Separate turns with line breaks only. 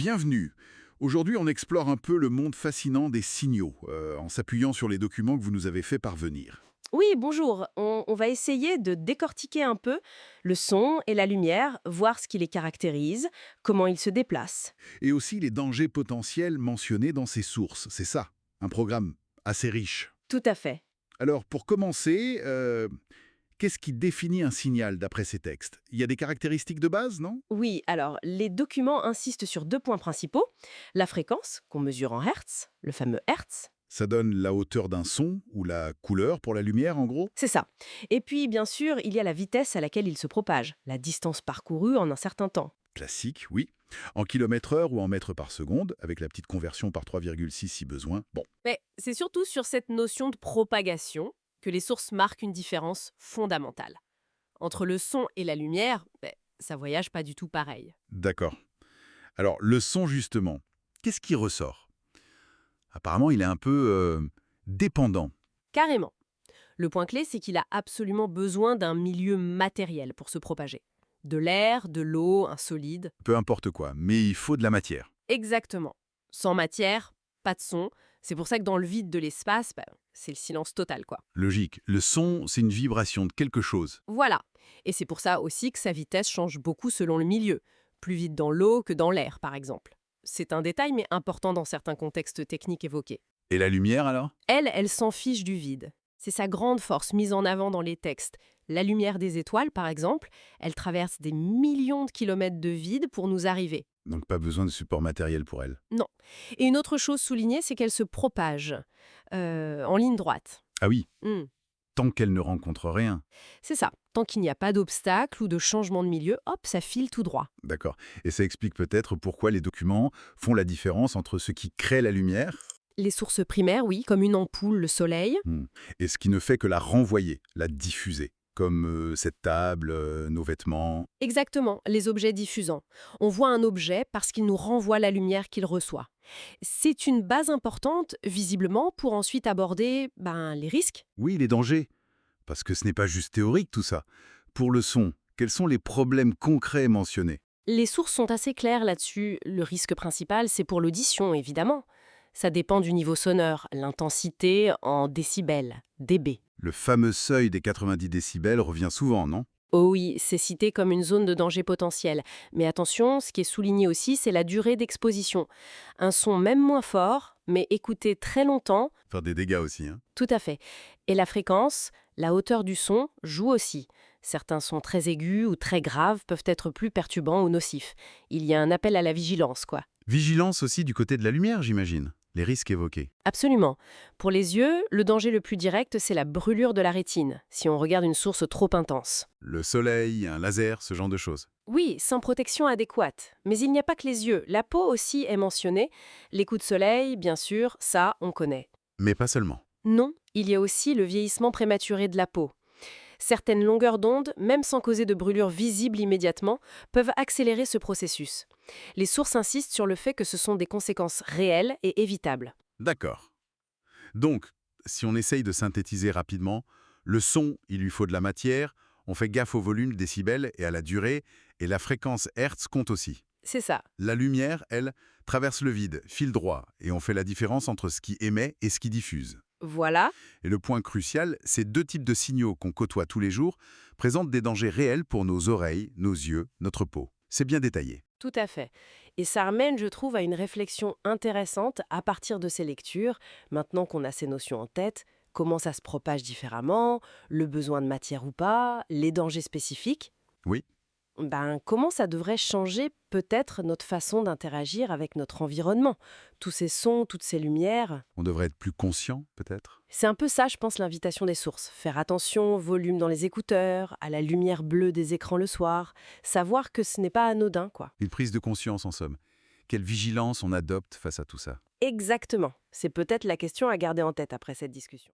Bienvenue. Aujourd'hui, on explore un peu le monde fascinant des signaux, en s'appuyant sur les documents que vous nous avez fait parvenir.
Oui, bonjour. On va essayer de décortiquer un peu le son et la lumière, voir ce qui les caractérise, comment ils se déplacent.
Et aussi les dangers potentiels mentionnés dans ces sources, c'est ça. Un programme assez riche.
Tout à fait.
Alors, pour commencer, qu'est-ce qui définit un signal d'après ces textes? Il y a des caractéristiques de base, non?
Oui, alors les documents insistent sur deux points principaux. La fréquence, qu'on mesure en hertz, le fameux hertz.
Ça donne la hauteur d'un son ou la couleur pour la lumière, en gros?
C'est ça. Et puis, bien sûr, il y a la vitesse à laquelle il se propage, la distance parcourue en un certain temps.
Classique, oui. En kilomètres-heure ou en mètres par seconde, avec la petite conversion par 3,6 si besoin. Bon,
Mais c'est surtout sur cette notion de propagation que les sources marquent une différence fondamentale. Entre le son et la lumière, ça voyage pas du tout pareil.
d'accord. Alors, le son, justement, qu'est-ce qui ressort? Apparemment, il est un peu dépendant.
Carrément. Le point clé, c'est qu'il a absolument besoin d'un milieu matériel pour se propager. De l'air, de l'eau, un solide.
Peu importe quoi, mais il faut de la matière.
Exactement. Sans matière, pas de son. C'est pour ça que dans le vide de l'espace, c'est le silence total, quoi.
Logique. Le son, c'est une vibration de quelque chose.
Voilà. Et c'est pour ça aussi que sa vitesse change beaucoup selon le milieu. Plus vite dans l'eau que dans l'air, par exemple. C'est un détail, mais important dans certains contextes techniques évoqués.
Et la lumière, alors?
Elle s'en fiche du vide. C'est sa grande force mise en avant dans les textes. La lumière des étoiles, par exemple, elle traverse des millions de kilomètres de vide pour nous arriver.
Donc pas besoin de support matériel pour elle.
Non. Et une autre chose soulignée, c'est qu'elle se propage en ligne droite.
Ah oui,
Hmm.
tant qu'elle ne rencontre rien.
C'est ça. Tant qu'il n'y a pas d'obstacle ou de changement de milieu, hop, ça file tout droit.
D'accord. Et ça explique peut-être pourquoi les documents font la différence entre ce qui crée la lumière
Les sources primaires, oui, comme une ampoule, le soleil.
et ce qui ne fait que la renvoyer, la diffuser. Comme cette table, nos vêtements.
Exactement, les objets diffusants. On voit un objet parce qu'il nous renvoie la lumière qu'il reçoit. C'est une base importante, visiblement, pour ensuite aborder les risques.
Oui, les dangers. Parce que ce n'est pas juste théorique tout ça. Pour le son, quels sont les problèmes concrets mentionnés?
Les sources sont assez claires là-dessus. Le risque principal, c'est pour l'audition, évidemment. Ça dépend du niveau sonore, l'intensité en décibels, dB.
Le fameux seuil des 90 décibels revient souvent, non?
Oh oui, c'est cité comme une zone de danger potentiel. Mais attention, ce qui est souligné aussi, c'est la durée d'exposition. Un son même moins fort, mais écouté très longtemps,
Faire des dégâts aussi, hein.
tout à fait. Et la fréquence, la hauteur du son, joue aussi. Certains sons très aigus ou très graves peuvent être plus perturbants ou nocifs. Il y a un appel à la vigilance, quoi.
Vigilance aussi du côté de la lumière, j'imagine. Les risques évoqués.
Absolument. Pour les yeux, le danger le plus direct, c'est la brûlure de la rétine, si on regarde une source trop intense.
Le soleil, un laser, ce genre de choses.
Oui, sans protection adéquate. Mais il n'y a pas que les yeux. La peau aussi est mentionnée. Les coups de soleil, bien sûr, ça, on connaît.
Mais pas seulement.
Non, il y a aussi le vieillissement prématuré de la peau. Certaines longueurs d'onde, même sans causer de brûlure visible immédiatement, peuvent accélérer ce processus. Les sources insistent sur le fait que ce sont des conséquences réelles et évitables.
D'accord. Donc, si on essaye de synthétiser rapidement, le son, il lui faut de la matière, on fait gaffe au volume, décibels et à la durée, et la fréquence Hertz compte aussi.
C'est ça.
La lumière, elle, traverse le vide, file droit, et on fait la différence entre ce qui émet et ce qui diffuse.
Voilà.
Et le point crucial, ces deux types de signaux qu'on côtoie tous les jours présentent des dangers réels pour nos oreilles, nos yeux, notre peau. C'est bien détaillé.
Tout à fait. Et ça ramène, je trouve, à une réflexion intéressante à partir de ces lectures, maintenant qu'on a ces notions en tête, comment ça se propage différemment, le besoin de matière ou pas, les dangers spécifiques.
Oui,
Comment ça devrait changer peut-être notre façon d'interagir avec notre environnement. Tous ces sons, toutes ces lumières.
on devrait être plus conscient, peut-être.
C'est un peu ça, je pense, l'invitation des sources. Faire attention au volume dans les écouteurs, à la lumière bleue des écrans le soir. Savoir que ce n'est pas anodin, quoi.
Une prise de conscience, en somme. Quelle vigilance on adopte face à tout ça?
Exactement. C'est peut-être la question à garder en tête après cette discussion.